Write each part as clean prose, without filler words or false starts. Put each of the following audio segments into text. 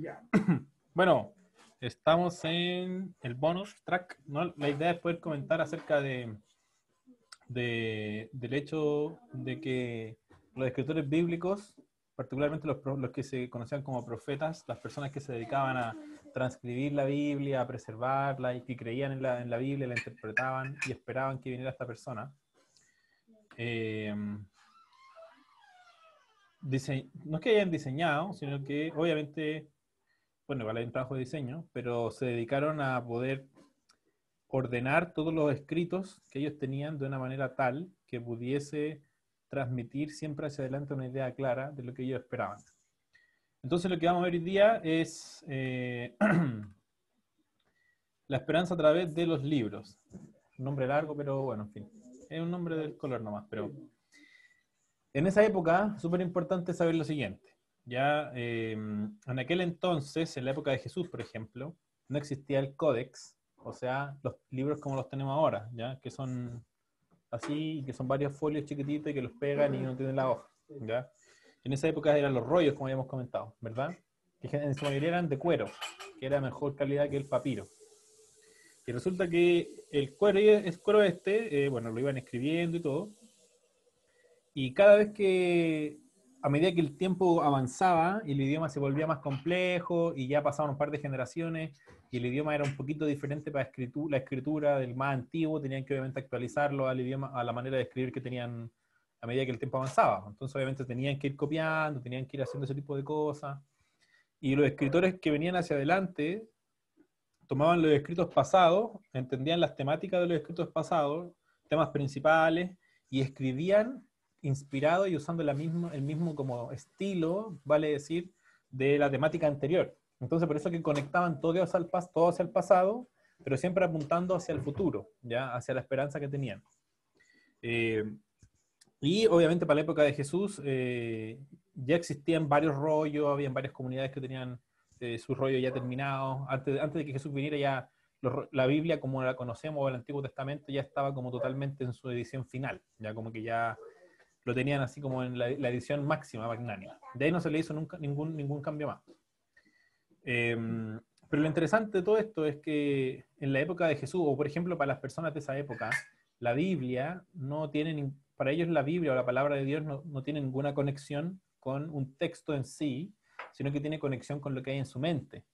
Ya. Bueno, estamos en el bonus track, ¿no? La idea es poder comentar acerca del hecho de que los escritores bíblicos, particularmente los que se conocían como profetas, las personas que se dedicaban a transcribir la Biblia, a preservarla y que creían en la Biblia, la interpretaban y esperaban que viniera esta persona, eh, no es que hayan diseñado, sino que obviamente, bueno, igual hay un trabajo de diseño, pero se dedicaron a poder ordenar todos los escritos que ellos tenían de una manera tal que pudiese transmitir siempre hacia adelante una idea clara de lo que ellos esperaban. Entonces lo que vamos a ver hoy día es la esperanza a través de los libros. Un nombre largo, pero bueno, en fin. Es un nombre del color nomás, pero en esa época, súper importante saber lo siguiente. Ya en aquel entonces, en la época de Jesús, por ejemplo, no existía el códex, o sea, los libros como los tenemos ahora, ya que son así, que son varios folios chiquititos y que los pegan y no tienen la hoja, ya. En esa época eran los rollos, como habíamos comentado, ¿verdad? Que en su mayoría eran de cuero, que era mejor calidad que el papiro. Y resulta que el cuero bueno, lo iban escribiendo y todo, y cada vez que, a medida que el tiempo avanzaba y el idioma se volvía más complejo y ya pasaban un par de generaciones y el idioma era un poquito diferente para la escritura del más antiguo, tenían que obviamente actualizarlo al idioma, a la manera de escribir que tenían a medida que el tiempo avanzaba. Entonces obviamente tenían que ir copiando, tenían que ir haciendo ese tipo de cosas. Y los escritores que venían hacia adelante tomaban los escritos pasados, entendían las temáticas de los escritos pasados, temas principales, y escribían inspirado y usando el mismo como estilo, vale decir, de la temática anterior. Entonces, por eso que conectaban todo hacia el pasado, pero siempre apuntando hacia el futuro, ¿ya? Hacia la esperanza que tenían. Eh, y obviamente para la época de Jesús ya existían varios rollos, habían varias comunidades que tenían su rollo ya terminado. Antes de que Jesús viniera ya la Biblia como la conocemos, o el Antiguo Testamento, ya estaba como totalmente en su edición final, ya como que ya lo tenían así como en la edición máxima, magnánima. De ahí no se le hizo nunca ningún cambio más. Eh, pero lo interesante de todo esto es que en la época de Jesús, o por ejemplo para las personas de esa época, la Biblia no tiene, para ellos la Biblia o la palabra de Dios no tiene ninguna conexión con un texto en sí, sino que tiene conexión con lo que hay en su mente,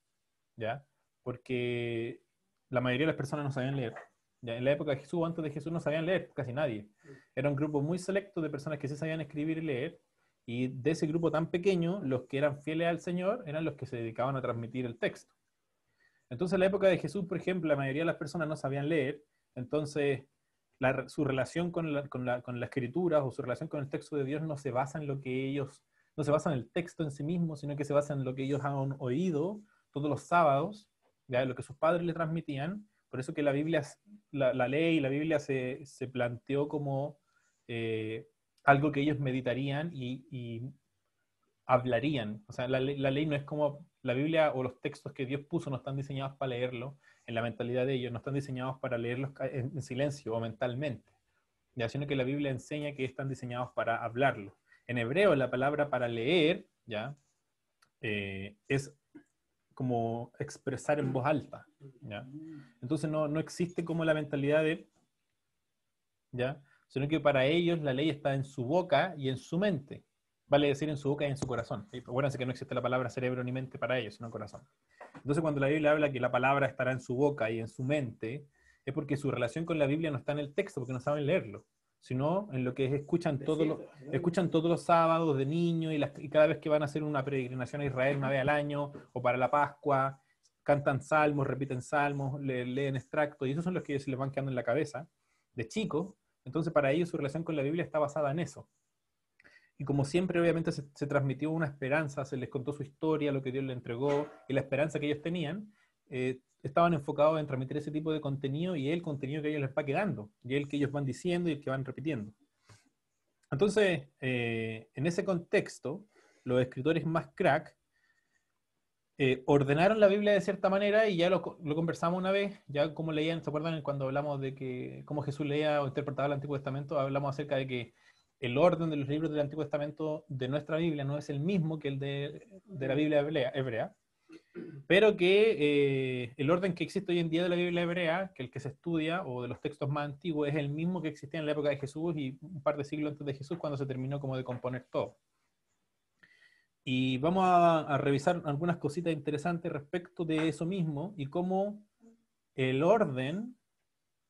¿ya? Porque la mayoría de las personas no sabían leer. ¿Ya? En la época de Jesús, antes de Jesús, no sabían leer, casi nadie. Era un grupo muy selecto de personas que sí sabían escribir y leer, y de ese grupo tan pequeño, los que eran fieles al Señor eran los que se dedicaban a transmitir el texto. Entonces, en la época de Jesús, por ejemplo, la mayoría de las personas no sabían leer, entonces su relación con la escritura o su relación con el texto de Dios no se basa en lo que ellos, no se basa en el texto en sí mismo, sino que se basa en lo que ellos han oído todos los sábados, ¿ya? Lo que sus padres le transmitían. Por eso que la Biblia, la ley y la Biblia se planteó como algo que ellos meditarían y hablarían. O sea, la ley no es como la Biblia o los textos que Dios puso no están diseñados para leerlo en la mentalidad de ellos, no están diseñados para leerlos en silencio o mentalmente, ya, sino que la Biblia enseña que están diseñados para hablarlo. En hebreo la palabra para leer, ya, es como expresar en voz alta, ya. Entonces no existe como la mentalidad de, ya, sino que para ellos la ley está en su boca y en su mente. Vale decir en su boca y en su corazón. Y acuérdense que no existe la palabra cerebro ni mente para ellos, sino corazón. Entonces, cuando la Biblia habla que la palabra estará en su boca y en su mente, es porque su relación con la Biblia no está en el texto, porque no saben leerlo, sino en lo que escuchan todos los sábados de niño y cada vez que van a hacer una peregrinación a Israel una vez al año o para la Pascua, cantan salmos, repiten salmos, leen extractos, y esos son los que se les van quedando en la cabeza de chicos. Entonces, para ellos su relación con la Biblia está basada en eso. Y como siempre, obviamente, se transmitió una esperanza, se les contó su historia, lo que Dios les entregó, y la esperanza que ellos tenían, estaban enfocados en transmitir ese tipo de contenido y el contenido que a ellos les va quedando, y el que ellos van diciendo y el que van repitiendo. Entonces, en ese contexto, los escritores más crack ordenaron la Biblia de cierta manera y ya lo conversamos una vez, ya como leían, ¿se acuerdan cuando hablamos de que cómo Jesús leía o interpretaba el Antiguo Testamento? Hablamos acerca de que el orden de los libros del Antiguo Testamento de nuestra Biblia no es el mismo que el de la Biblia hebrea. pero que el orden que existe hoy en día de la Biblia hebrea, que el que se estudia, o de los textos más antiguos, es el mismo que existía en la época de Jesús y un par de siglos antes de Jesús, cuando se terminó como de componer todo. Y vamos a revisar algunas cositas interesantes respecto de eso mismo y cómo el orden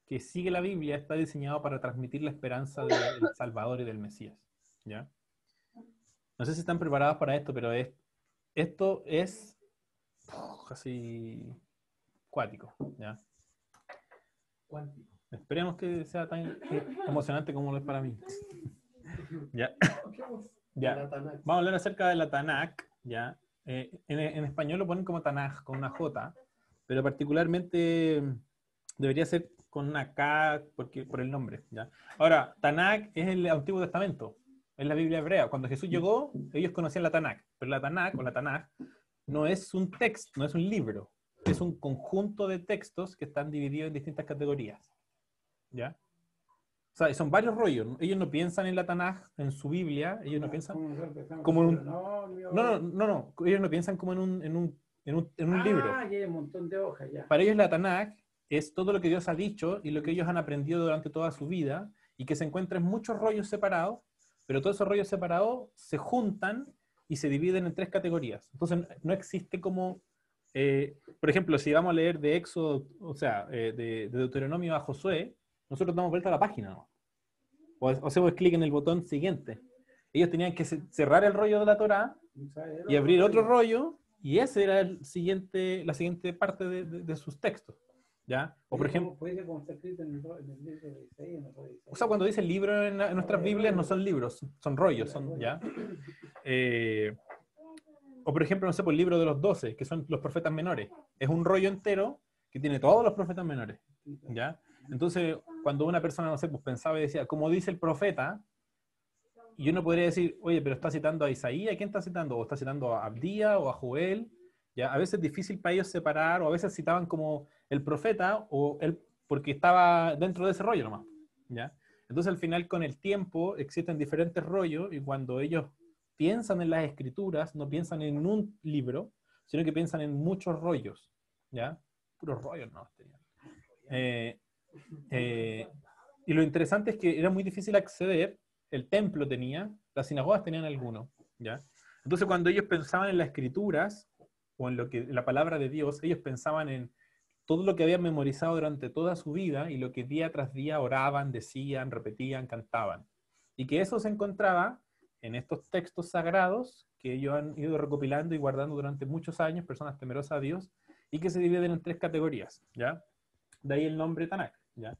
que sigue la Biblia está diseñado para transmitir la esperanza del Salvador y del Mesías. ¿Ya? No sé si están preparados para esto, pero esto es casi cuático. ¿Ya? Cuántico. Esperemos que sea tan emocionante como lo es para mí. ¿Ya? Ya. Vamos a hablar acerca de la Tanakh, ¿ya? En español lo ponen como Tanaj, con una J, pero particularmente debería ser con una K por el nombre, ¿ya? Ahora, Tanakh es el Antiguo Testamento, es la Biblia hebrea. Cuando Jesús llegó, ellos conocían la Tanakh, pero la Tanakh o la Tanaj no es un texto, no es un libro, es un conjunto de textos que están divididos en distintas categorías, ¿ya? O sea, son varios rollos. Ellos no piensan en la Tanaj, en su Biblia, ellos no piensan como en un... No. Ellos no piensan como en un libro. Ah, ya hay un montón de hojas, ya. Para ellos la Tanaj es todo lo que Dios ha dicho y lo que ellos han aprendido durante toda su vida y que se encuentra en muchos rollos separados, pero todos esos rollos separados se juntan y se dividen en tres categorías. Entonces no existe como... por ejemplo, si vamos a leer de Éxodo, o sea, de Deuteronomio a Josué, nosotros damos vuelta a la página, ¿no? O hacemos clic en el botón siguiente. Ellos tenían que cerrar el rollo de la Torá y abrir otro rollo, y ese era la siguiente parte de sus textos. ¿Ya? O por ejemplo, puede ser como está escrito en el libro de Isaías, o sea, cuando dice libro en nuestras Biblias no son libros, son rollos, ¿ya? O por ejemplo, no sé, por el libro de los 12, que son los profetas menores. Es un rollo entero que tiene todos los profetas menores, ¿ya? Entonces, cuando una persona, no sé, pues pensaba y decía, como dice el profeta, y yo no podría decir, oye, pero está citando a Isaías, ¿quién está citando? O está citando a Abdías o a Joel, ¿ya? A veces es difícil para ellos separar, o a veces citaban como el profeta, porque estaba dentro de ese rollo nomás, ¿ya? Entonces, al final, con el tiempo, existen diferentes rollos, y cuando ellos piensan en las escrituras, no piensan en un libro, sino que piensan en muchos rollos, ¿ya? Puros rollos no tenían. Y lo interesante es que era muy difícil acceder, el templo tenía, las sinagogas tenían algunos, ¿ya? Entonces cuando ellos pensaban en las escrituras, o en la palabra de Dios, ellos pensaban en todo lo que habían memorizado durante toda su vida, y lo que día tras día oraban, decían, repetían, cantaban. Y que eso se encontraba en estos textos sagrados, que ellos han ido recopilando y guardando durante muchos años, personas temerosas a Dios, y que se dividen en tres categorías, ¿ya? De ahí el nombre Tanakh, ¿ya?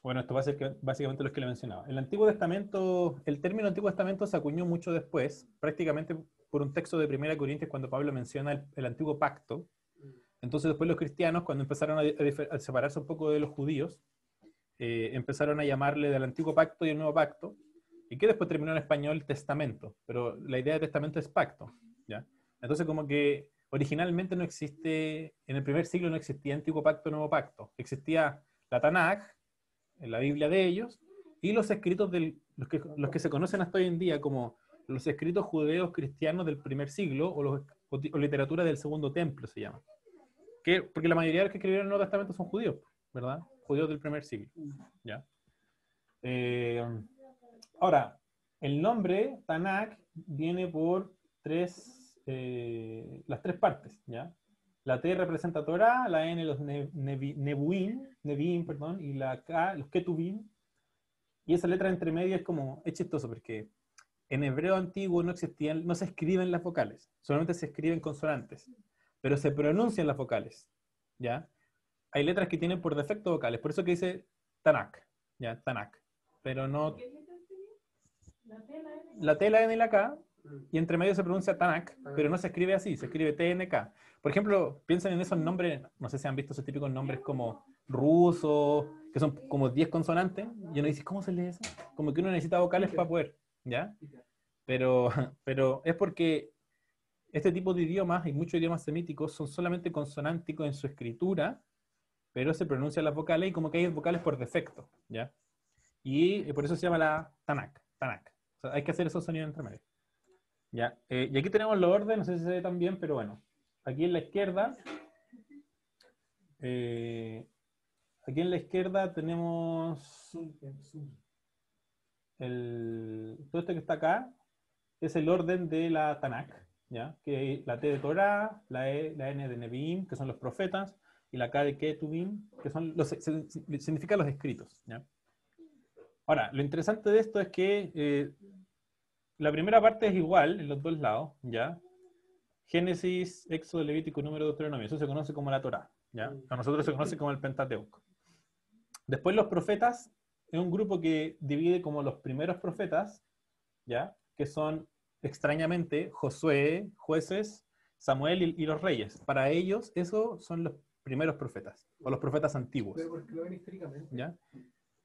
Bueno, esto va a ser básicamente lo que le mencionaba. El Antiguo Testamento, el término Antiguo Testamento se acuñó mucho después, prácticamente por un texto de 1 Corintios, cuando Pablo menciona el Antiguo Pacto. Entonces después los cristianos, cuando empezaron a separarse un poco de los judíos, empezaron a llamarle del Antiguo Pacto y el Nuevo Pacto, y que después terminó en español Testamento, pero la idea de testamento es pacto, ¿ya? Entonces como que originalmente no existe, en el primer siglo no existía Antiguo Pacto, Nuevo Pacto, existía la Tanaj, en la Biblia de ellos, y los escritos los que se conocen hasta hoy en día como los escritos judeos cristianos del primer siglo, o literatura del Segundo Templo se llama. Porque la mayoría de los que escribieron el Nuevo Testamento son judíos, ¿verdad? Judíos del primer siglo, ¿ya? Ahora, el nombre Tanakh viene por las tres partes, ¿ya? La T representa Torah, la N los Nevi'im, perdón, y la K los Ketuvim. Y esa letra entre medio es chistoso porque en hebreo antiguo no se escriben las vocales, solamente se escriben consonantes, pero se pronuncian las vocales, ¿ya? Hay letras que tienen por defecto vocales, por eso que dice Tanakh, ¿ya? Tanakh, pero no... La T, la N y la K, y entre medio se pronuncia Tanakh, pero no se escribe así, se escribe TNK. Por ejemplo, piensen en esos nombres, no sé si han visto esos típicos nombres como ruso, que son como 10 consonantes, y uno dice, ¿cómo se lee eso? Como que uno necesita vocales para poder, ¿ya? Pero es porque este tipo de idiomas, y muchos idiomas semíticos, son solamente consonánticos en su escritura, pero se pronuncian las vocales y como que hay vocales por defecto, ¿ya? Y por eso se llama la Tanakh. O sea, hay que hacer esos sonidos entre medio. Ya, y aquí tenemos los orden, no sé si se ve tan bien, pero bueno. Aquí en la izquierda, tenemos todo esto que está acá, es el orden de la Tanakh, ¿ya? Que la T de Torah, la N de Nevi'im, que son los profetas, y la K de Ketuvim, que son significa los escritos, ¿ya? Ahora, lo interesante de esto es que la primera parte es igual en los dos lados, ¿ya? Génesis, Éxodo, Levítico, Número, Deuteronomio. Eso se conoce como la Torá, ¿ya? A nosotros se conoce como el Pentateuco. Después los profetas es un grupo que divide como los primeros profetas, ¿ya? Que son, extrañamente, Josué, Jueces, Samuel y los reyes. Para ellos, esos son los primeros profetas, o los profetas antiguos. Pero porque lo ven históricamente. ¿Ya?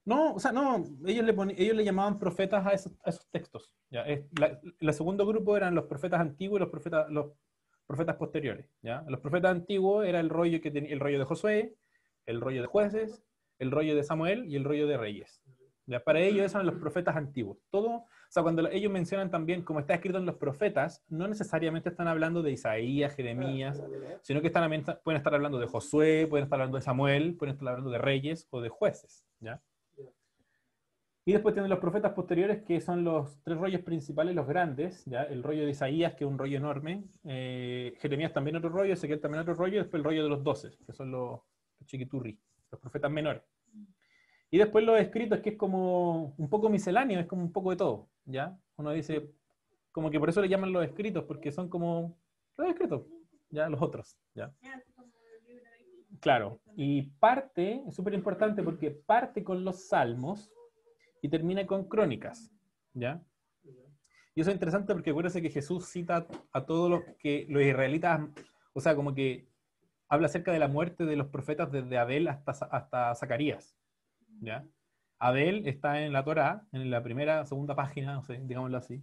No, o sea, no, ellos le llamaban profetas a esos textos. ¿Ya? El segundo grupo eran los profetas antiguos y los profetas posteriores. ¿Ya? Los profetas antiguos era el rollo que tenía el rollo de Josué, el rollo de Jueces, el rollo de Samuel y el rollo de Reyes. ¿Ya? Para ellos esos eran los profetas antiguos. Todo, o sea, cuando ellos mencionan también, como está escrito en los profetas, no necesariamente están hablando de Isaías, Jeremías, sino que pueden estar hablando de Josué, pueden estar hablando de Samuel, pueden estar hablando de Reyes o de Jueces. ¿Ya? Y después tienen los profetas posteriores, que son los tres rollos principales, los grandes, ¿ya? El rollo de Isaías, que es un rollo enorme, Jeremías también otro rollo, Ezequiel también otro rollo, y después el rollo de los 12, que son los chiquiturri, los profetas menores. Y después los escritos, que es como un poco misceláneo, es como un poco de todo, ¿ya? Uno dice, como que por eso le llaman los escritos, porque son como los escritos, ¿ya? Los otros, ¿ya? Claro, y parte, es súper importante porque parte con los salmos, y termina con crónicas, ¿ya? Y eso es interesante porque acuérdense que Jesús cita a todos los israelitas, o sea, como que habla acerca de la muerte de los profetas desde Abel hasta Zacarías, ¿ya? Abel está en la Torá, en la primera, segunda página, no sé, digámoslo así.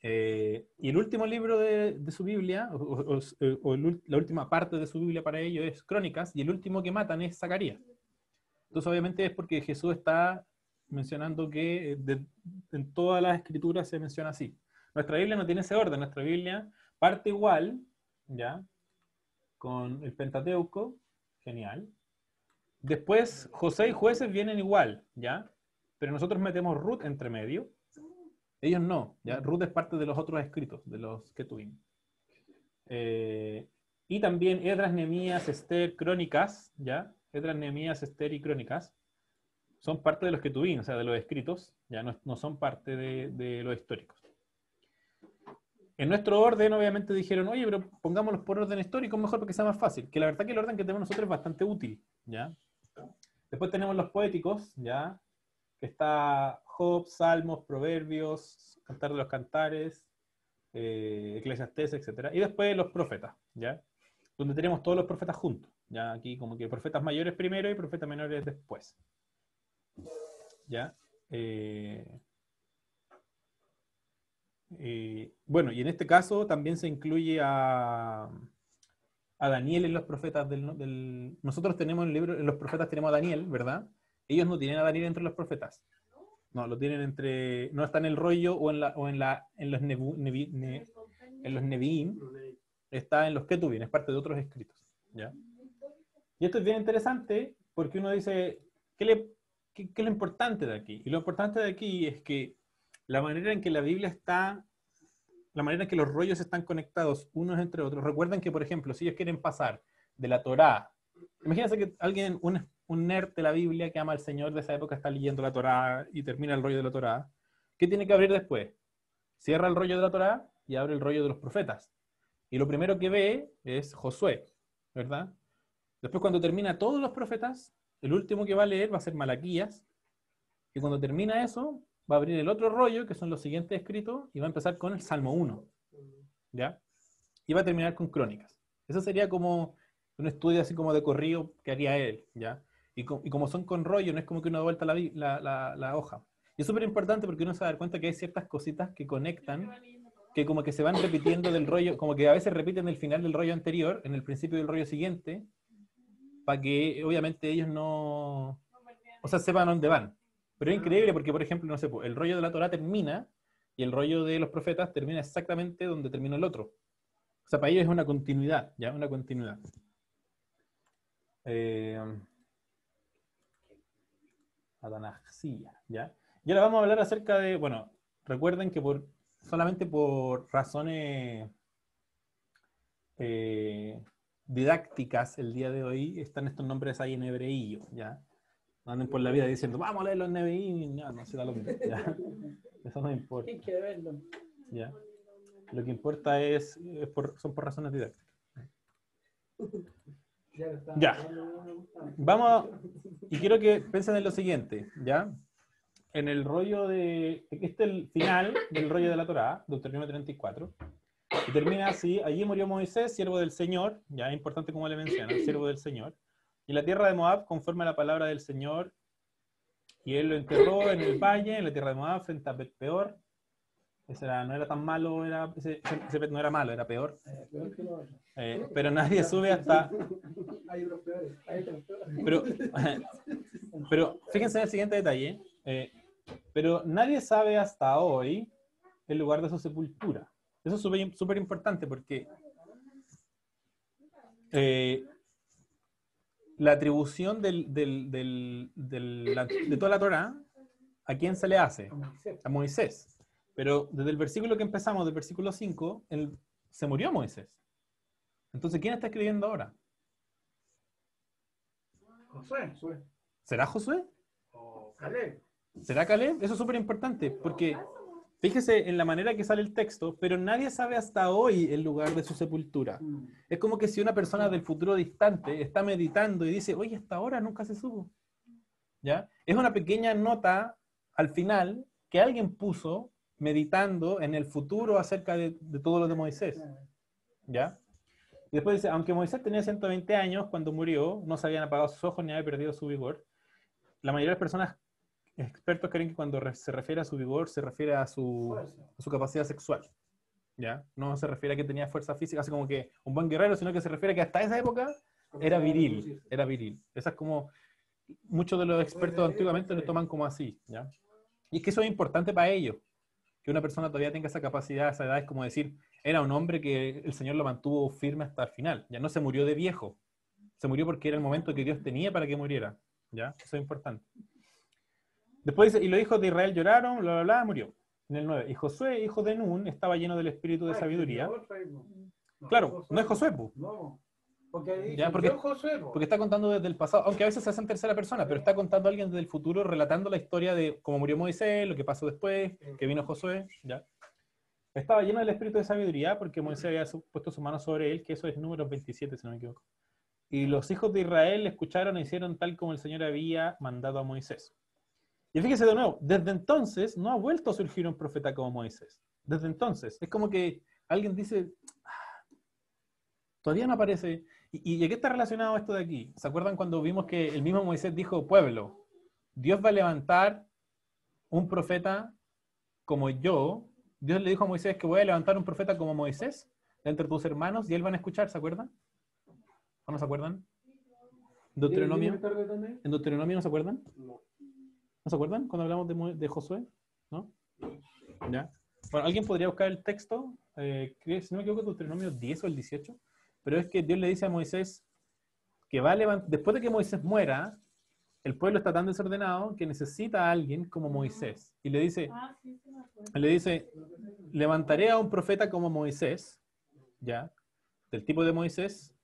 Y el último libro de su Biblia, la última parte de su Biblia para ellos es Crónicas, y el último que matan es Zacarías. Entonces, obviamente es porque Jesús está mencionando que en todas las escrituras se menciona así. Nuestra Biblia no tiene ese orden, nuestra Biblia parte igual, ¿ya? Con el Pentateuco, genial. Después, José y Jueces vienen igual, ¿ya? Pero nosotros metemos Ruth entre medio. Ellos no, ¿ya? Ruth es parte de los otros escritos, de los que tuvimos. Y también Esdras, Nehemías, Esther, Crónicas, ¿ya? Esdras, Nehemías, Esther y Crónicas son parte de los que tuvimos, o sea, de los escritos, ya no son parte de los históricos. En nuestro orden, obviamente, dijeron, oye, pero pongámoslos por orden histórico mejor porque sea más fácil. Que la verdad que el orden que tenemos nosotros es bastante útil, ¿ya? Después tenemos los poéticos, ¿ya? Que está Job, Salmos, Proverbios, Cantar de los Cantares, Eclesiastés, etc. Y después los profetas, ¿ya? Donde tenemos todos los profetas juntos, ¿ya? Aquí como que profetas mayores primero y profetas menores después. ¿Ya? Bueno, y en este caso también se incluye a Daniel en los profetas Nosotros tenemos el libro, en los profetas tenemos a Daniel, ¿verdad? Ellos no tienen a Daniel entre los profetas. No, lo tienen entre... No está en el rollo o en los Nevi'im. Está en los Ketuvim, es parte de otros escritos. ¿Ya? Y esto es bien interesante porque uno dice, ¿qué es lo importante de aquí? Y lo importante de aquí es que la manera en que la Biblia está, la manera en que los rollos están conectados unos entre otros. Recuerden que, por ejemplo, si ellos quieren pasar de la Torá, imagínense que alguien, un nerd de la Biblia que ama al Señor de esa época está leyendo la Torá y termina el rollo de la Torá. ¿Qué tiene que abrir después? Cierra el rollo de la Torá y abre el rollo de los profetas. Y lo primero que ve es Josué, ¿verdad? Después, cuando termina todos los profetas, el último que va a leer va a ser Malaquías. Y cuando termina eso, va a abrir el otro rollo, que son los siguientes escritos, y va a empezar con el Salmo 1. ¿Ya? Y va a terminar con Crónicas. Eso sería como un estudio así como de corrido que haría él, ¿ya? Y como son con rollo, no es como que uno da vuelta la hoja. Y es súper importante porque uno se va a dar cuenta que hay ciertas cositas que conectan, que como que se van repitiendo del rollo, como que a veces repiten el final del rollo anterior, en el principio del rollo siguiente, para que obviamente ellos o sea, sepan dónde van. Pero es increíble porque, por ejemplo, no sé, el rollo de la Torá termina y el rollo de los profetas termina exactamente donde terminó el otro. O sea, para ellos es una continuidad, ¿ya? Una continuidad. Atanasía, ¿ya? Y ahora vamos a hablar acerca de, bueno, recuerden que solamente por razones didácticas el día de hoy están estos nombres ahí en hebreillo, ¿ya? No anden por la vida diciendo, vamos a leer los NBI, no se da lo mismo, ¿ya? Eso no importa. Hay que verlo. ¿Ya? Lo que importa son por razones didácticas. Ya. Y quiero que piensen en lo siguiente, ¿ya? En el rollo de... Este es el final del rollo de la Torá, Deuteronomio 34, y termina así: allí murió Moisés, siervo del Señor, ya es importante como le menciona, siervo del Señor, y la tierra de Moab conforme a la palabra del Señor, y él lo enterró en el valle, en la tierra de Moab, frente a Bet Peor. No era tan malo, ese Bet no era malo, era peor. Peor que lo otro. Pero nadie sube hasta... Hay otros peores. Hay otros peores. Pero fíjense en el siguiente detalle. Pero nadie sabe hasta hoy el lugar de su sepultura. Eso es súper importante porque la atribución de toda la Torá, ¿a quién se le hace? A Moisés. Pero desde el versículo que empezamos, del versículo 5, se murió Moisés. Entonces, ¿quién está escribiendo ahora? Josué. ¿Será Josué? O Caleb. ¿Será Caleb? Eso es súper importante, porque fíjese en la manera que sale el texto, pero nadie sabe hasta hoy el lugar de su sepultura. Es como que si una persona del futuro distante está meditando y dice, oye, hasta ahora nunca se supo. ¿Ya? Es una pequeña nota al final que alguien puso meditando en el futuro acerca de todo lo de Moisés. ¿Ya? Y después dice, aunque Moisés tenía 120 años cuando murió, no se habían apagado sus ojos ni había perdido su vigor. La mayoría de las personas expertos creen que cuando se refiere a su vigor, se refiere a su capacidad sexual. ¿Ya? No se refiere a que tenía fuerza física, así como que un buen guerrero, sino que se refiere a que hasta esa época era viril. Era viril. Esa es como, muchos de los expertos antiguamente lo toman como así. ¿Ya? Y es que eso es importante para ellos. Que una persona todavía tenga esa capacidad, esa edad, es como decir, era un hombre que el Señor lo mantuvo firme hasta el final. Ya no se murió de viejo. Se murió porque era el momento que Dios tenía para que muriera. ¿Ya? Eso es importante. Después dice, y los hijos de Israel lloraron, bla, bla, bla, murió. En el 9. Y Josué, hijo de Nun, estaba lleno del espíritu de sabiduría. Claro, no es Josué, pues. No. Porque está contando desde el pasado, aunque a veces se hace en tercera persona, pero está contando a alguien desde el futuro, relatando la historia de cómo murió Moisés, lo que pasó después, que vino Josué, ¿ya? Estaba lleno del espíritu de sabiduría porque Moisés había puesto su mano sobre él, que eso es Números 27, si no me equivoco. Y los hijos de Israel escucharon e hicieron tal como el Señor había mandado a Moisés. Y fíjese de nuevo, desde entonces no ha vuelto a surgir un profeta como Moisés. Desde entonces. Es como que alguien dice, todavía no aparece. ¿Y a qué está relacionado esto de aquí? ¿Se acuerdan cuando vimos que el mismo Moisés dijo, pueblo, Dios va a levantar un profeta como yo? Dios le dijo a Moisés que voy a levantar un profeta como Moisés entre tus hermanos y él van a escuchar, ¿se acuerdan? ¿O no se acuerdan? ¿Deuteronomio? ¿En Deuteronomio no se acuerdan? ¿No se acuerdan cuando hablamos de Josué? ¿No? ¿Ya? Bueno, ¿alguien podría buscar el texto? Si no me equivoco, Deuteronomio 10 o el 18. Pero es que Dios le dice a Moisés que va a levantar, después de que Moisés muera, el pueblo está tan desordenado que necesita a alguien como Moisés. Y le dice, levantaré a un profeta como Moisés, ¿ya? Del tipo de Moisés,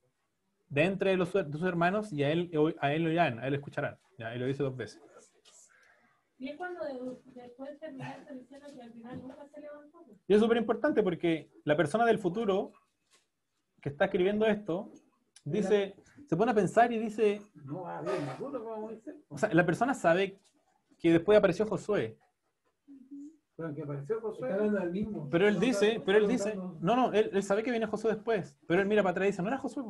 de entre sus hermanos, y a él oirán, a él escucharán. ¿Ya? Y lo dice 2 veces. Y es cuando después terminaste diciendo que al final nunca se levantó. Y es súper importante porque la persona del futuro que está escribiendo esto, dice, se pone a pensar y dice, o sea, la persona sabe que después apareció Josué. Pero que apareció Josué. Pero él dice, no, él sabe que viene Josué después, pero él mira para atrás y dice, no era Josué.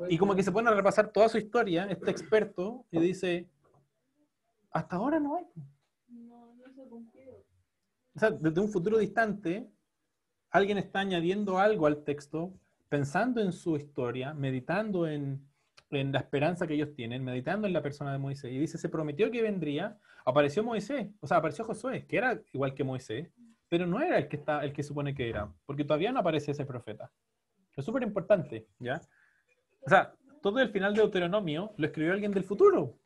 Y como que se pone a repasar toda su historia, este experto, y dice, hasta ahora no hay. No se cumplió. O sea, desde un futuro distante, alguien está añadiendo algo al texto, pensando en su historia, meditando en en la esperanza que ellos tienen, meditando en la persona de Moisés. Y dice, se prometió que vendría, apareció Moisés, o sea, apareció Josué, que era igual que Moisés, pero no era el que supone que era, porque todavía no aparece ese profeta. Es súper importante, ¿ya? O sea, todo el final de Deuteronomio lo escribió alguien del futuro,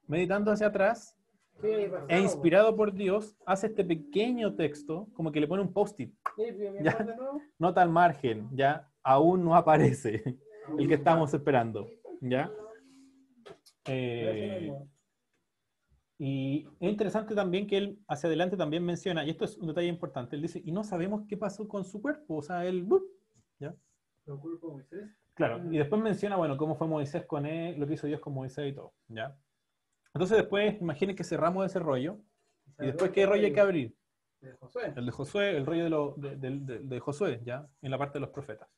meditando hacia atrás, Sí, pasado, e inspirado por Dios, hace este pequeño texto, como que le pone un post-it, Sí, bien, ya. de nuevo. nota al margen, ¿ya? Aún no aparece el que estamos esperando, ¿ya? Y es interesante también que él hacia adelante también menciona, y esto es un detalle importante, él dice, y no sabemos qué pasó con su cuerpo, o sea, él, ¡bup! ¿Ya? ¿Lo culpo a Moisés? Claro, y después menciona, bueno, cómo fue Moisés con él, lo que hizo Dios con Moisés y todo, ¿ya? Entonces después, imaginen que cerramos ese rollo, y después, ¿qué rollo hay que abrir? De Josué. El de Josué, el rollo de Josué, ¿ya? En la parte de los profetas.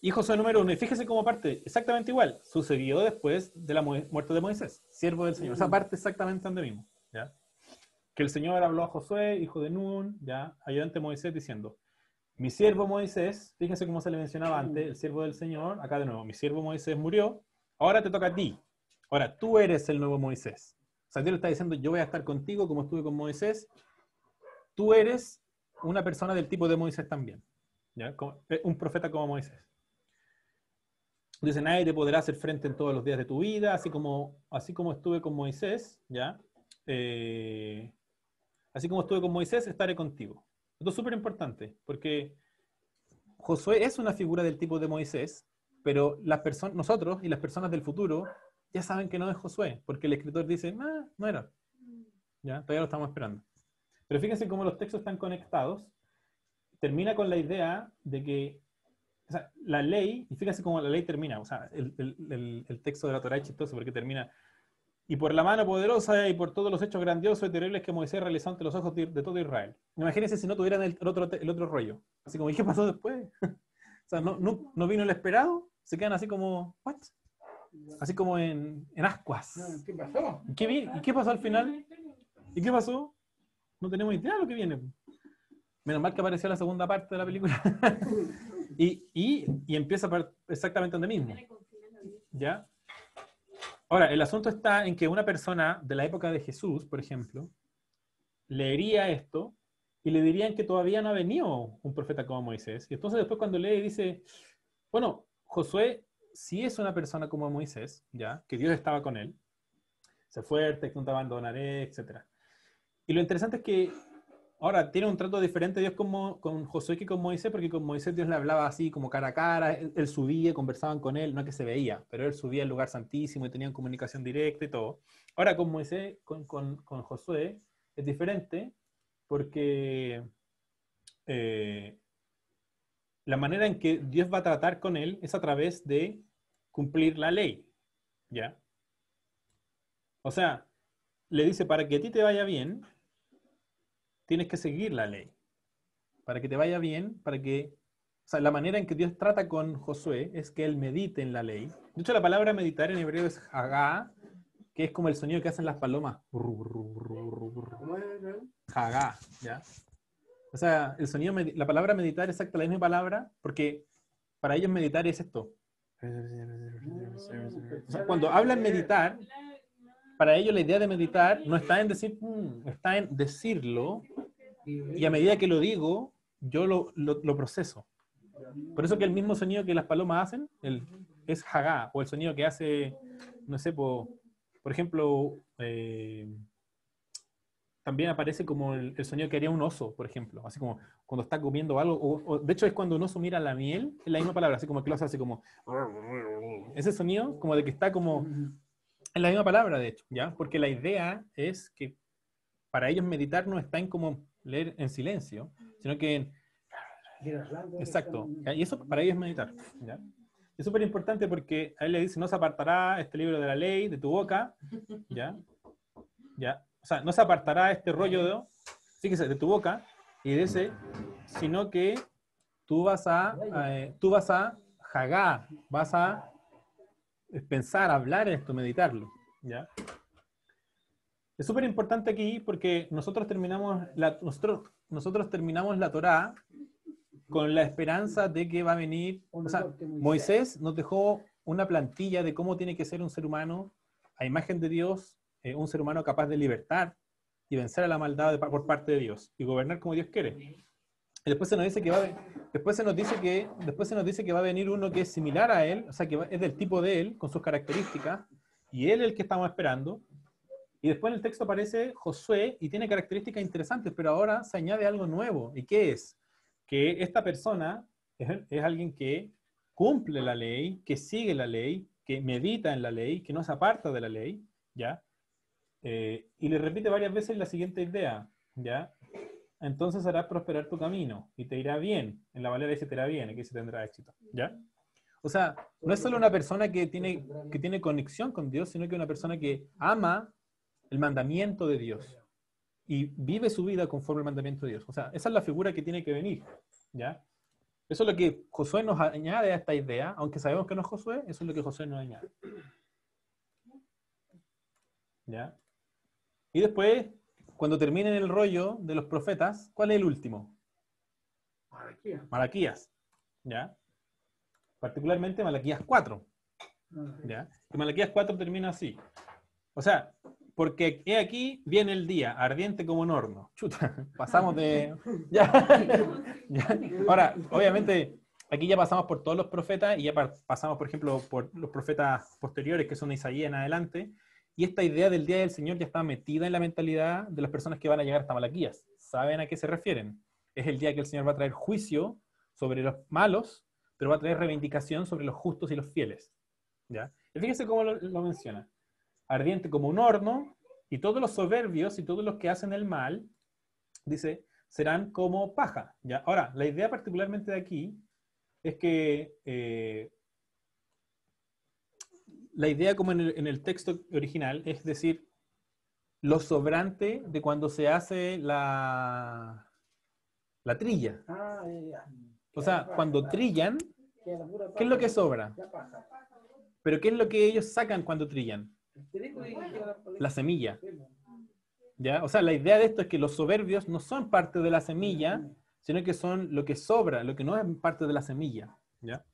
Y Josué número 1, y fíjese cómo parte exactamente igual, sucedió después de la muerte de Moisés, siervo del Señor. Esa parte exactamente donde mismo, ¿ya? Que el Señor habló a Josué, hijo de Nun, ¿ya? Ayudante de Moisés, diciendo, mi siervo Moisés, fíjense cómo se le mencionaba antes, el siervo del Señor, acá de nuevo, mi siervo Moisés murió, ahora te toca a ti. Ahora, tú eres el nuevo Moisés. O sea, Dios le está diciendo, yo voy a estar contigo como estuve con Moisés. Tú eres una persona del tipo de Moisés también, ¿ya? Un profeta como Moisés. Dice, nadie te podrá hacer frente en todos los días de tu vida, así como estuve con Moisés, ¿ya? Así como estuve con Moisés, estaré contigo. Esto es súper importante, porque Josué es una figura del tipo de Moisés, pero nosotros y las personas del futuro ya saben que no es Josué, porque el escritor dice, no era. ¿Ya? Todavía lo estamos esperando. Pero fíjense cómo los textos están conectados. Termina con la idea de que, o sea, la ley, y fíjense cómo la ley termina, o sea, el texto de la Torá es chistoso porque termina, y por la mano poderosa y por todos los hechos grandiosos y terribles que Moisés realizó ante los ojos de todo Israel. Imagínense si no tuvieran el otro rollo. Así como, ¿y qué pasó después? O sea, no vino el esperado, se quedan así como, ¿what? Así como en ascuas. ¿Qué pasó? ¿Y qué pasó al final? ¿Y qué pasó? No tenemos idea de lo que viene. Menos mal que apareció la segunda parte de la película. y empieza exactamente donde mismo. ¿Ya? Ahora, el asunto está en que una persona de la época de Jesús, por ejemplo, leería esto y le dirían que todavía no ha venido un profeta como Moisés. Y entonces después cuando lee dice, bueno, Josué sí es una persona como Moisés, ¿ya? Que Dios estaba con él. Sé fuerte, que no te abandonaré, etc. Y lo interesante es que ahora tiene un trato diferente Dios con Josué que con Moisés, porque con Moisés Dios le hablaba así como cara a cara, él subía, conversaban con él, no es que se veía, pero él subía al lugar santísimo y tenían comunicación directa y todo. Ahora con Moisés, con Josué, es diferente porque la manera en que Dios va a tratar con él es a través de cumplir la ley, ¿ya? O sea, le dice, para que a ti te vaya bien, tienes que seguir la ley. Para que te vaya bien, o sea, la manera en que Dios trata con Josué es que él medite en la ley. De hecho, la palabra meditar en hebreo es hagá, que es como el sonido que hacen las palomas. ¿Cómo es? Hagá, ¿ya? O sea, la palabra meditar es exacta la misma palabra, porque para ellos meditar es esto. O sea, cuando hablan meditar, para ellos la idea de meditar no está en decir, está en decirlo, y a medida que lo digo, yo lo proceso. Por eso que el mismo sonido que las palomas hacen es hagá, o el sonido que hace, no sé, por ejemplo, también aparece como el sonido que haría un oso, por ejemplo, así como cuando está comiendo algo, o de hecho es cuando un oso mira la miel, es la misma palabra, así como que lo hace así como, ese sonido como de que está como, es la misma palabra de hecho, ¿ya? Porque la idea es que para ellos meditar no está en como leer en silencio, sino que exacto, y eso para ellos es meditar, ¿ya? Es súper importante porque a él le dice, no se apartará este libro de la ley de tu boca, ¿ya? ¿Ya? O sea, no se apartará este rollo fíjese, de tu boca, y dice, sino que tú vas a hagá, vas a pensar, hablar esto, meditarlo, ¿ya? Es súper importante aquí porque nosotros terminamos la Torá con la esperanza de que va a venir, o sea, Moisés nos dejó una plantilla de cómo tiene que ser un ser humano a imagen de Dios, un ser humano capaz de libertar y vencer a la maldad por parte de Dios y gobernar como Dios quiere. Y después se nos dice que después se nos dice que va a venir uno que es similar a él, o sea, que es del tipo de él, con sus características, y él es el que estamos esperando. Y después en el texto aparece Josué y tiene características interesantes, pero ahora se añade algo nuevo. ¿Y qué es? Que esta persona es alguien que cumple la ley, que sigue la ley, que medita en la ley, que no se aparta de la ley, ¿ya? Y le repite varias veces la siguiente idea, ¿ya? Entonces harás prosperar tu camino y te irá bien. En la Valera dice te irá bien, aquí se tendrá éxito, ¿ya? O sea, no es solo una persona que tiene conexión con Dios, sino que una persona que ama el mandamiento de Dios y vive su vida conforme al mandamiento de Dios. O sea, esa es la figura que tiene que venir, ¿ya? Eso es lo que Josué nos añade a esta idea, aunque sabemos que no es Josué, eso es lo que Josué nos añade. ¿Ya? Y después, cuando terminen el rollo de los profetas, ¿cuál es el último? Malaquías. ¿Ya? Particularmente Malaquías 4. ¿Ya? Y Malaquías 4 termina así. O sea, porque he aquí viene el día, ardiente como un horno. Chuta, pasamos de... Ya. Ya. Ahora, obviamente, aquí ya pasamos por todos los profetas y ya pasamos, por ejemplo, por los profetas posteriores, que son Isaías en adelante, y esta idea del día del Señor ya está metida en la mentalidad de las personas que van a llegar hasta Malaquías. ¿Saben a qué se refieren? Es el día que el Señor va a traer juicio sobre los malos, pero va a traer reivindicación sobre los justos y los fieles. ¿Ya? Y fíjense cómo lo menciona. Ardiente como un horno, y todos los soberbios y todos los que hacen el mal, dice, serán como paja. ¿Ya? Ahora, la idea particularmente de aquí es que la idea como en el texto original es decir, lo sobrante de cuando se hace la trilla. O sea, cuando trillan, ¿qué es lo que sobra? Pero ¿qué es lo que ellos sacan cuando trillan? La semilla. ¿Ya? O sea, la idea de esto es que los soberbios no son parte de la semilla, sino que son lo que sobra, lo que no es parte de la semilla. ¿Ya?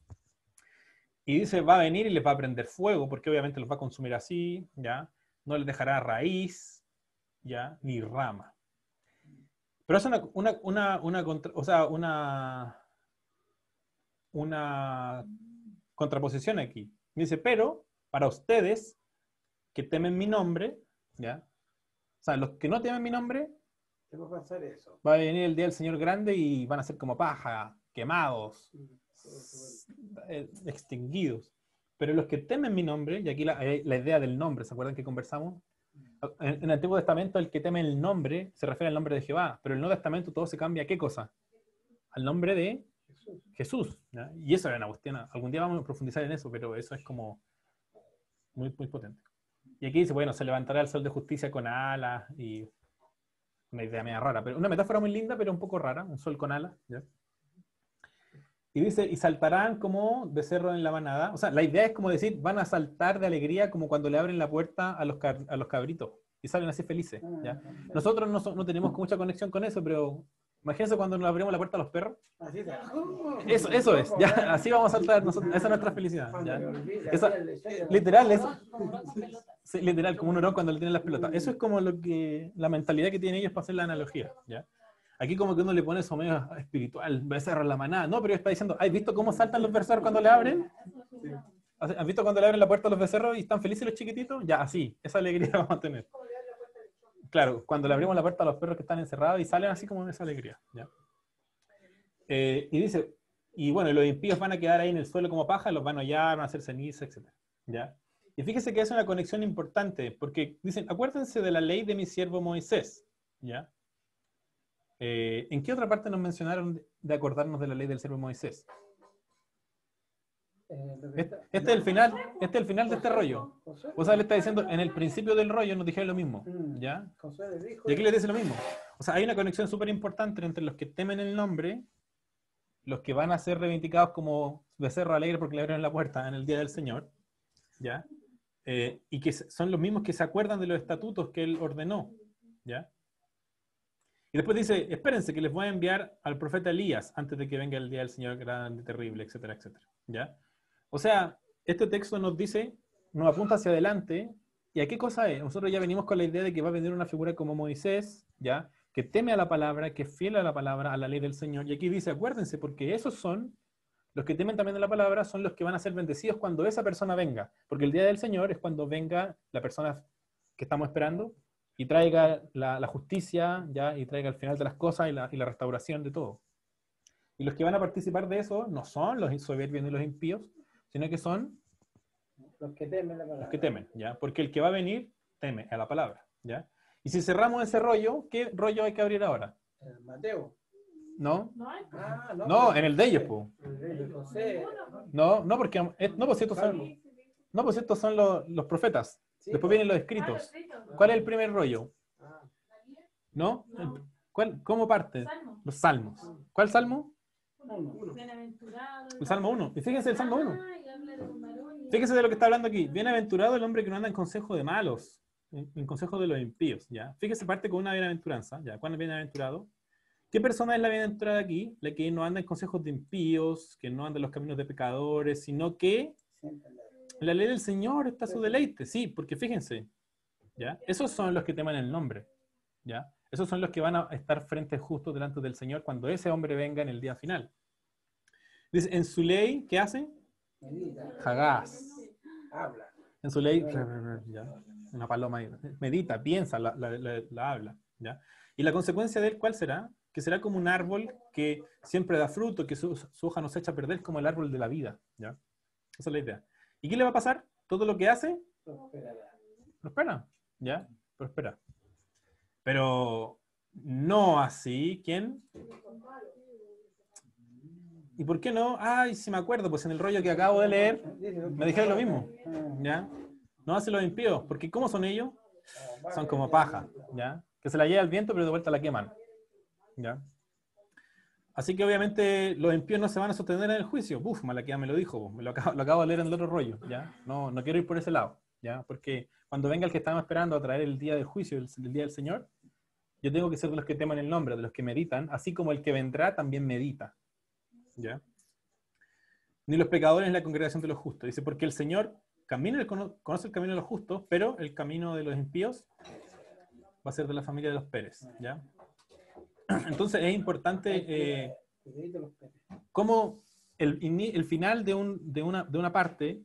Y dice, va a venir y les va a prender fuego, porque obviamente los va a consumir así, ¿ya? No les dejará raíz, ¿ya? Ni rama. Pero es una contraposición aquí. Dice, pero para ustedes que temen mi nombre, ¿ya? O sea, los que no temen mi nombre, va a venir el día del Señor grande y van a ser como paja, quemados, extinguidos. Pero los que temen mi nombre, y aquí la idea del nombre, ¿se acuerdan que conversamos? En el Antiguo Testamento el que teme el nombre se refiere al nombre de Jehová, pero en el Nuevo Testamento todo se cambia ¿a qué cosa? Al nombre de Jesús. ¿Ya? Y eso es una cuestión, algún día vamos a profundizar en eso, pero eso es como muy, muy potente. Y aquí dice, bueno, se levantará el sol de justicia con alas, y una idea media rara, pero una metáfora muy linda, pero un poco rara, un sol con alas. ¿Ya? Y dice, y saltarán como becerros en la manada. O sea, la idea es como decir, van a saltar de alegría como cuando le abren la puerta a los cabritos. Y salen así felices. ¿Ya? Nosotros no tenemos mucha conexión con eso, pero imagínense cuando nos abrimos la puerta a los perros. Eso es, ya, así vamos a saltar nosotros. Esa es nuestra felicidad. ¿Ya? Literal, eso. Sí, literal, como un hurón cuando le tienen las pelotas. Eso es como la mentalidad que tienen ellos para hacer la analogía. ¿Ya? Aquí como que uno le pone eso medio espiritual, becerro en la manada. No, pero está diciendo, ¿has visto cómo saltan los becerros cuando le abren? ¿Has visto cuando le abren la puerta a los becerros y están felices los chiquititos? Ya, así, esa alegría vamos a tener. Claro, cuando le abrimos la puerta a los perros que están encerrados y salen así como en esa alegría. ¿Ya? Y dice, y bueno, los impíos van a quedar ahí en el suelo como paja, los van a hollar, van a hacer ceniza, etc. ¿Ya? Y fíjese que es una conexión importante, porque dicen, acuérdense de la ley de mi siervo Moisés. ¿Ya? ¿En qué otra parte nos mencionaron de acordarnos de la ley del siervo Moisés? Este es el final de este rollo. O sea, le está diciendo, en el principio del rollo nos dijeron lo mismo. ¿Ya? Y aquí les dice lo mismo. O sea, hay una conexión súper importante entre los que temen el nombre, los que van a ser reivindicados como becerro alegre porque le abrieron la puerta en el día del Señor, ¿ya? Y que son los mismos que se acuerdan de los estatutos que Él ordenó, ¿ya? Y después dice, espérense que les voy a enviar al profeta Elías antes de que venga el día del Señor grande, terrible, etcétera, etcétera, ¿ya? O sea, este texto nos dice, nos apunta hacia adelante. ¿Y a qué cosa es? Nosotros ya venimos con la idea de que va a venir una figura como Moisés, ¿ya? Que teme a la palabra, que es fiel a la palabra, a la ley del Señor. Y aquí dice, acuérdense, porque esos son, los que temen también a la palabra, son los que van a ser bendecidos cuando esa persona venga. Porque el día del Señor es cuando venga la persona que estamos esperando y traiga la justicia, ¿ya? Y traiga el final de las cosas y la restauración de todo. Y los que van a participar de eso no son los soberbios ni los impíos, sino que son Los que temen la los palabra. que temen, ¿ya? Porque el que va a venir teme a la palabra, ¿ya? Y si cerramos ese rollo, ¿qué rollo hay que abrir ahora? Mateo. ¿No? No hay. Ah, No, en el de ellos, po. El José. No, porque no, pues estos son, no, pues estos son los profetas. Sí, Después pues. vienen los escritos. ¿Cuál es el primer rollo? Ah, ¿No? No. ¿Cómo parte? Salmo. Los salmos. ¿Cuál salmo? uno. Bienaventurado. El Salmo 1. Y fíjense el Salmo 1. Y habla de un varón y- Fíjese de lo que está hablando aquí. Bienaventurado el hombre que no anda en consejo de malos, en consejo de los impíos, ¿ya? Fíjese, parte con una bienaventuranza, ¿ya? ¿Cuándo es bienaventurado? ¿Qué persona es la bienaventurada aquí? La que no anda en consejos de impíos, que no anda en los caminos de pecadores, sino que Siempre en la ley del Señor está su deleite. Sí, porque fíjense, ¿ya? Esos son los que teman el nombre, ¿ya? Esos son los que van a estar frente justo delante del Señor cuando ese hombre venga en el día final. Dice, en su ley, ¿qué hace? medita, Hagás. habla. En su ley, ¿ya? Una paloma ahí, medita, piensa, la habla, ¿ya? Y la consecuencia de él, ¿cuál será? Que será como un árbol que siempre da fruto, que su hoja no se echa a perder, como el árbol de la vida, ¿ya? Esa es la idea. ¿Y qué le va a pasar? Todo lo que hace, Prosperará. prospera, ¿ya? Prospera. Pero no así, ¿quién? ¿Y por qué no? Ay, si me acuerdo, pues en el rollo que acabo de leer, me dijeron lo mismo, ¿ya? No hace los impíos, porque ¿cómo son ellos? Son como paja, ¿ya? Que se la lleva el viento, pero de vuelta la queman, ¿ya? Así que obviamente los impíos no se van a sostener en el juicio. Uf, Malaquía me lo dijo, lo acabo de leer en el otro rollo, ¿ya? No quiero ir por ese lado, ¿ya? Porque cuando venga el que estamos esperando a traer el día del juicio, el día del Señor, yo tengo que ser de los que teman el nombre, de los que meditan, así como el que vendrá también medita, ¿ya? Ni los pecadores en la congregación de los justos. Dice, porque el Señor conoce el camino de los justos, pero el camino de los impíos va a ser de la familia de los Pérez, ¿ya? Entonces es importante cómo el final de una parte,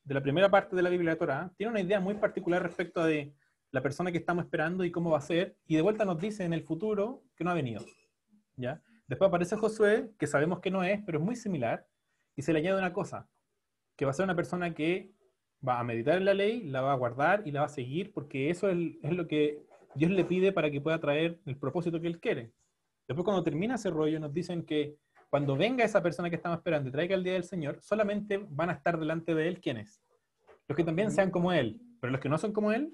de la primera parte de la Biblia de la Torá, tiene una idea muy particular respecto de la persona que estamos esperando y cómo va a ser, y de vuelta nos dice en el futuro que no ha venido, ¿ya? Después aparece Josué, que sabemos que no es, pero es muy similar, y se le añade una cosa, que va a ser una persona que va a meditar en la ley, la va a guardar y la va a seguir, porque eso es lo que Dios le pide para que pueda traer el propósito que Él quiere. Después cuando termina ese rollo nos dicen que cuando venga esa persona que estamos esperando y traiga el día del Señor, solamente van a estar delante de Él, ¿quiénes? Los que también sean como Él, pero los que no son como Él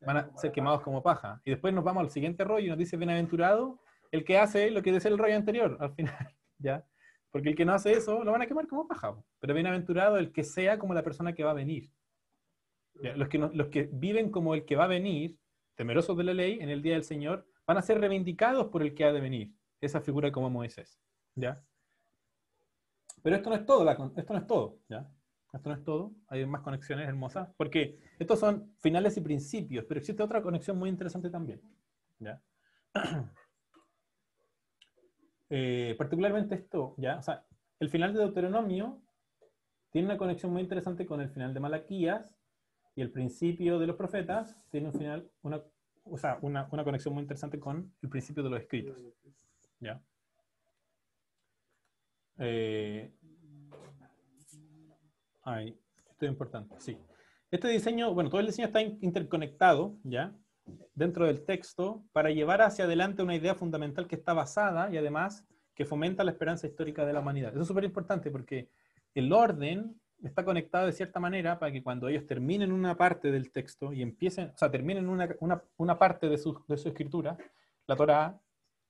van a ser quemados como paja. Y después nos vamos al siguiente rollo y nos dice, bienaventurado el que hace lo que decía el rollo anterior, al final, ¿ya? Porque el que no hace eso, lo van a quemar como paja. Pero bienaventurado el que sea como la persona que va a venir. ¿Ya? Los que viven como el que va a venir, temerosos de la ley, en el día del Señor, van a ser reivindicados por el que ha de venir. Esa figura como Moisés, ¿ya? Pero esto no es todo, esto no es todo, ¿ya? Esto no es todo, hay más conexiones hermosas, porque estos son finales y principios, pero existe otra conexión muy interesante también, ¿ya? Particularmente esto, ¿ya? O sea, el final de Deuteronomio tiene una conexión muy interesante con el final de Malaquías, y el principio de los profetas tiene un final, una conexión muy interesante con el principio de los escritos, ¿ya? Esto es importante, sí. Este diseño, bueno, todo el diseño está interconectado, ¿ya? Dentro del texto, para llevar hacia adelante una idea fundamental que está basada y además que fomenta la esperanza histórica de la humanidad. Eso es súper importante porque el orden está conectado de cierta manera para que cuando ellos terminen una parte del texto y empiecen, o sea, terminen una parte de su escritura, la Torá,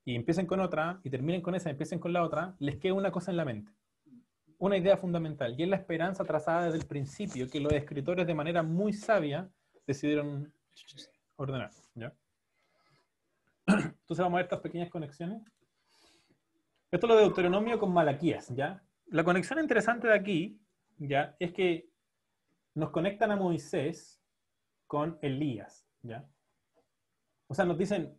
y empiecen con otra, y terminen con esa, y empiecen con la otra, les queda una cosa en la mente. Una idea fundamental, y es la esperanza trazada desde el principio, que los escritores de manera muy sabia decidieron ordenar, ¿ya? Entonces vamos a ver estas pequeñas conexiones. Esto es lo de Deuteronomio con Malaquías, ¿ya? La conexión interesante de aquí, ¿ya? Es que nos conectan a Moisés con Elías, ¿ya? O sea, nos dicen,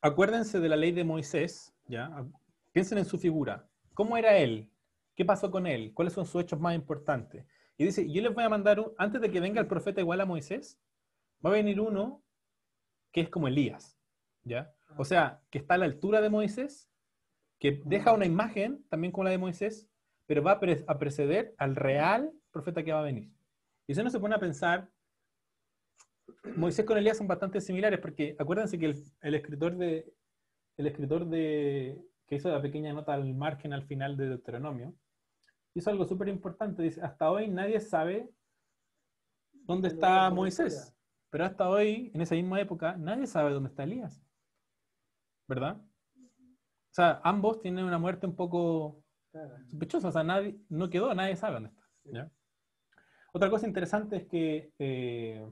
acuérdense de la ley de Moisés, ¿ya? Piensen en su figura. ¿Cómo era él? ¿Qué pasó con él? ¿Cuáles son sus hechos más importantes? Y dice, yo les voy a mandar, antes de que venga el profeta igual a Moisés, va a venir uno que es como Elías, ¿ya? O sea, que está a la altura de Moisés, que deja una imagen también como la de Moisés, pero va a preceder al real profeta que va a venir. Y si uno se pone a pensar, Moisés con Elías son bastante similares, porque acuérdense que el escritor que hizo la pequeña nota al margen al final de Deuteronomio, hizo algo súper importante. Dice, hasta hoy nadie sabe dónde está Moisés, pero hasta hoy, en esa misma época, nadie sabe dónde está Elías, ¿verdad? O sea, ambos tienen una muerte un poco sospechosa, o sea, nadie sabe dónde está, ¿ya? Otra cosa interesante es que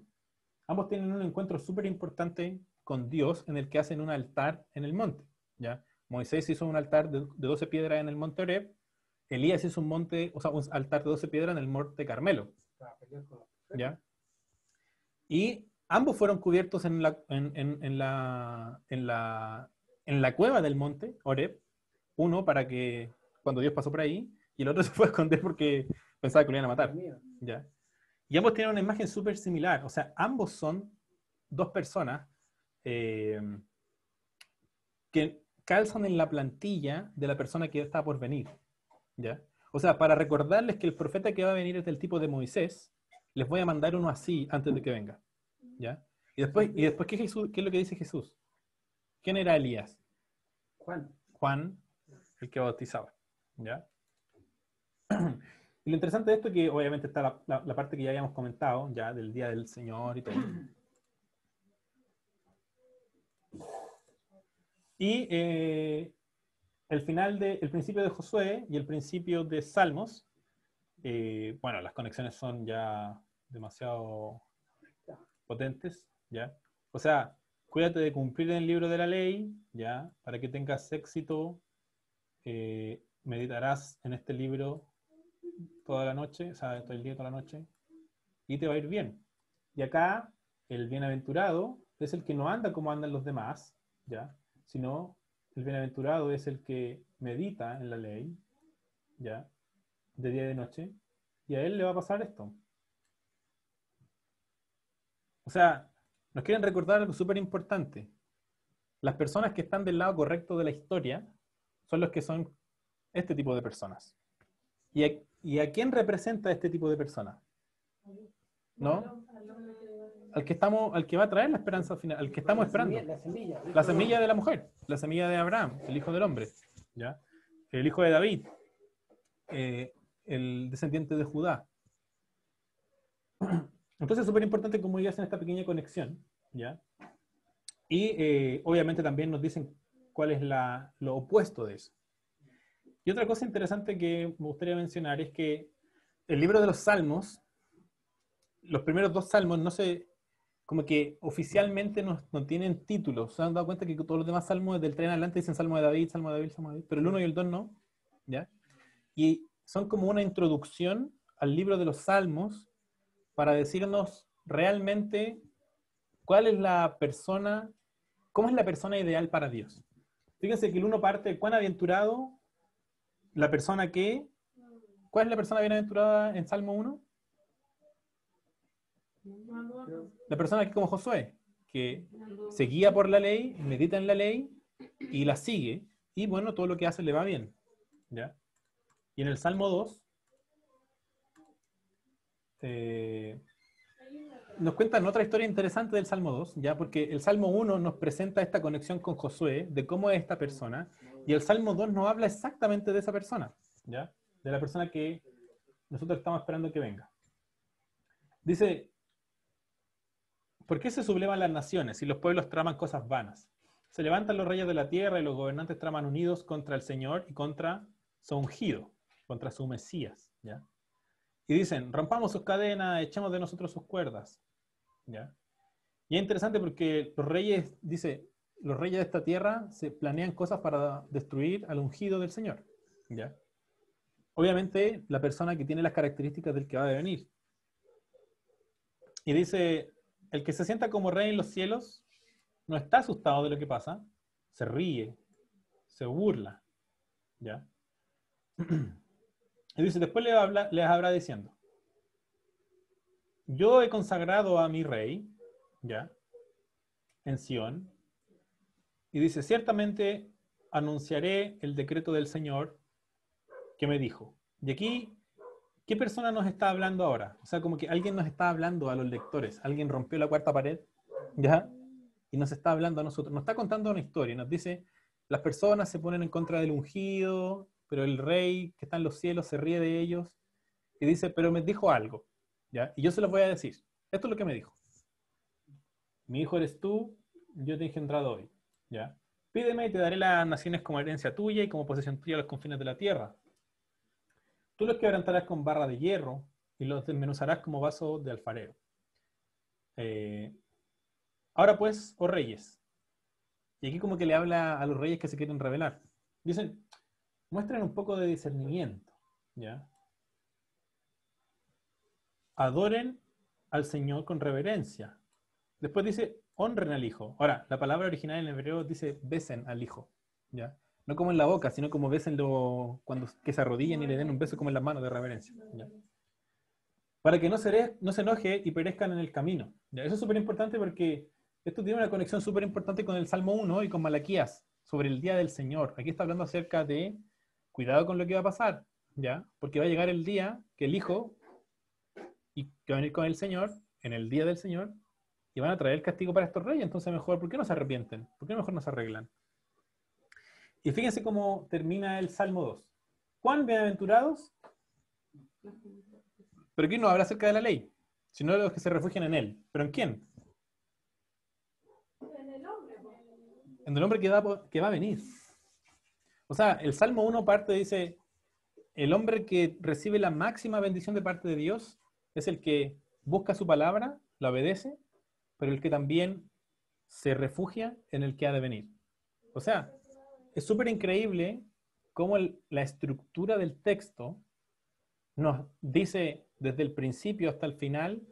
ambos tienen un encuentro súper importante con Dios en el que hacen un altar en el monte, ¿ya? Moisés hizo un altar de 12 piedras en el monte Horeb, Elías hizo un altar de 12 piedras en el monte Carmelo, ¿ya? Y ambos fueron cubiertos en la cueva del monte Horeb, uno para que cuando Dios pasó por ahí, y el otro se fue a esconder porque pensaba que lo iban a matar, ¿ya? Y ambos tienen una imagen súper similar, o sea, ambos son dos personas que calzan en la plantilla de la persona que está por venir, ¿ya? O sea, para recordarles que el profeta que va a venir es del tipo de Moisés, les voy a mandar uno así antes de que venga, ¿ya? Y después ¿qué es lo que dice Jesús? ¿Quién era Elías? Juan, el que bautizaba, ¿ya? Y lo interesante de esto es que obviamente está la parte que ya habíamos comentado, ya del día del Señor y todo. Y el principio de Josué y el principio de Salmos, bueno, las conexiones son ya demasiado potentes, ¿ya? O sea, cuídate de cumplir el libro de la ley, ¿ya? Para que tengas éxito, meditarás en este libro toda la noche, o sea, todo el día, toda la noche, y te va a ir bien. Y acá, el bienaventurado es el que no anda como andan los demás, ¿ya? Sino el bienaventurado es el que medita en la ley, ¿ya? De día y de noche, y a él le va a pasar esto. O sea, nos quieren recordar algo súper importante. Las personas que están del lado correcto de la historia son los que son este tipo de personas. ¿Y a quién representa este tipo de personas? ¿No? Al que va a traer la esperanza final, al que estamos esperando. La semilla de la mujer, la semilla de Abraham, el hijo del hombre, ¿ya? El hijo de David, el descendiente de Judá. Entonces es súper importante como ellos hacen esta pequeña conexión, ¿ya? Y obviamente también nos dicen cuál es lo opuesto de eso. Y otra cosa interesante que me gustaría mencionar es que el libro de los Salmos, los primeros dos salmos, como que oficialmente no tienen títulos. ¿Se han dado cuenta que todos los demás salmos del 3 en adelante dicen Salmo de David, Salmo de David, Salmo de David? Pero el 1 y el 2 no, ¿ya? Y son como una introducción al libro de los Salmos para decirnos realmente cuál es la persona, cómo es la persona ideal para Dios. Fíjense que el 1 parte, cuán aventurado la persona que... ¿Cuál es la persona bienaventurada en Salmo 1? La persona que es como Josué, que se guía por la ley, medita en la ley y la sigue, y bueno, todo lo que hace le va bien, ¿ya? Y en el Salmo 2 nos cuentan otra historia interesante del Salmo 2, ¿ya? Porque el Salmo 1 nos presenta esta conexión con Josué, de cómo es esta persona, y el Salmo 2 nos habla exactamente de esa persona, ¿ya? De la persona que nosotros estamos esperando que venga. Dice, ¿por qué se sublevan las naciones y los pueblos traman cosas vanas? Se levantan los reyes de la tierra y los gobernantes traman unidos contra el Señor y contra su ungido, contra su Mesías, ¿ya? Y dicen, rompamos sus cadenas, echemos de nosotros sus cuerdas, ¿ya? Y es interesante porque los reyes de esta tierra se planean cosas para destruir al ungido del Señor, ¿ya? obviamente la persona que tiene las características del que va a venir. Y dice, el que se sienta como rey en los cielos no está asustado de lo que pasa, se ríe, se burla, ¿ya? Y dice, después les habrá diciendo, yo he consagrado a mi rey, ¿ya? En Sión, y dice, ciertamente anunciaré el decreto del Señor que me dijo. Y aquí, ¿qué persona nos está hablando ahora? O sea, como que alguien nos está hablando a los lectores, alguien rompió la cuarta pared, ¿ya? Y nos está hablando a nosotros, nos está contando una historia, nos dice, las personas se ponen en contra del ungido, pero el rey que está en los cielos se ríe de ellos, y dice, pero me dijo algo, ¿ya? Y yo se los voy a decir. Esto es lo que me dijo. Mi hijo eres tú, yo te he engendrado hoy, ¿ya? Pídeme y te daré las naciones como herencia tuya y como posesión tuya los confines de la tierra. Tú los quebrantarás con barra de hierro y los desmenuzarás como vaso de alfarero. Ahora pues, oh reyes, y aquí como que le habla a los reyes que se quieren rebelar. Dicen, muestren un poco de discernimiento, ¿ya? Adoren al Señor con reverencia. Después dice, honren al Hijo. Ahora, la palabra original en hebreo dice, besen al Hijo, ¿ya? No como en la boca, sino como bésenlo cuando que se arrodillen y le den un beso como en las manos de reverencia, ¿ya? Para que no se enoje y perezcan en el camino, ¿ya? Eso es súper importante porque esto tiene una conexión súper importante con el Salmo 1 y con Malaquías, sobre el día del Señor. Aquí está hablando acerca de, cuidado con lo que va a pasar, ¿ya? Porque va a llegar el día que el Hijo, y que va a venir con el Señor, en el día del Señor, y van a traer el castigo para estos reyes. Entonces mejor, ¿por qué no se arrepienten? ¿Por qué mejor no se arreglan? Y fíjense cómo termina el Salmo 2. ¿Cuán bienaventurados? Pero aquí no habla acerca de la ley, sino de los que se refugian en él. ¿Pero en quién? En el hombre. En el hombre que va a venir. O sea, el Salmo 1 parte dice, el hombre que recibe la máxima bendición de parte de Dios es el que busca su palabra, la obedece, pero el que también se refugia en el que ha de venir. O sea, es súper increíble cómo la estructura del texto nos dice desde el principio hasta el final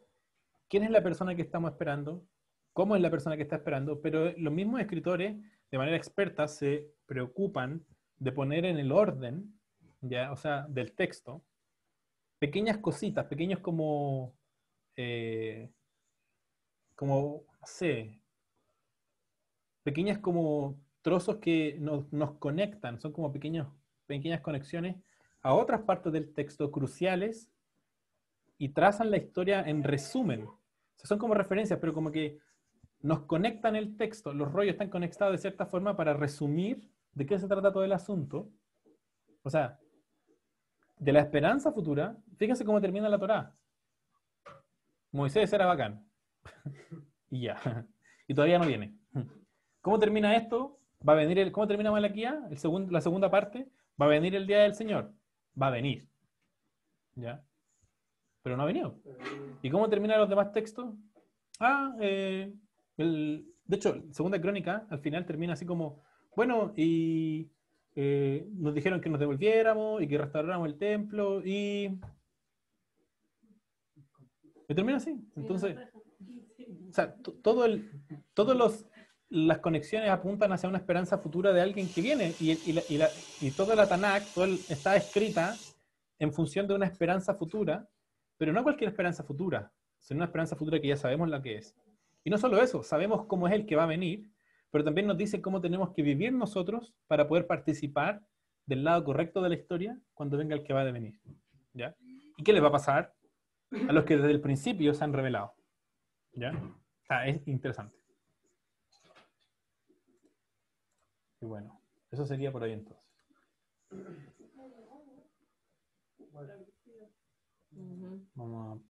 quién es la persona que estamos esperando, cómo es la persona que está esperando, pero los mismos escritores, de manera experta, se preocupan de poner en el orden, ya, o sea, del texto, pequeñas cositas, pequeños como, no sé, pequeñas como trozos que nos conectan, son como pequeñas conexiones a otras partes del texto cruciales y trazan la historia en resumen. O sea, son como referencias, pero como que nos conectan el texto, los rollos están conectados de cierta forma para resumir de qué se trata todo el asunto. O sea, de la esperanza futura, fíjense cómo termina la Torá. Moisés era bacán. Y ya. Y todavía no viene. ¿Cómo termina esto? Va a venir ¿cómo termina Malaquía? La segunda parte. Va a venir el día del Señor. Va a venir. ¿Ya? Pero no ha venido. ¿Y cómo terminan los demás textos? De hecho, segunda crónica, al final termina así como, bueno, y nos dijeron que nos devolviéramos y que restauráramos el templo y termina así. Entonces, o sea, las conexiones apuntan hacia una esperanza futura de alguien que viene y toda la Tanakh está escrita en función de una esperanza futura, pero no cualquier esperanza futura, sino una esperanza futura que ya sabemos la que es. Y no solo eso, sabemos cómo es el que va a venir, pero también nos dice cómo tenemos que vivir nosotros para poder participar del lado correcto de la historia cuando venga el que va a venir. ¿Ya? ¿Y qué les va a pasar a los que desde el principio se han revelado? ¿Ya? O sea, es interesante. Y bueno, eso sería por ahí entonces. Vamos a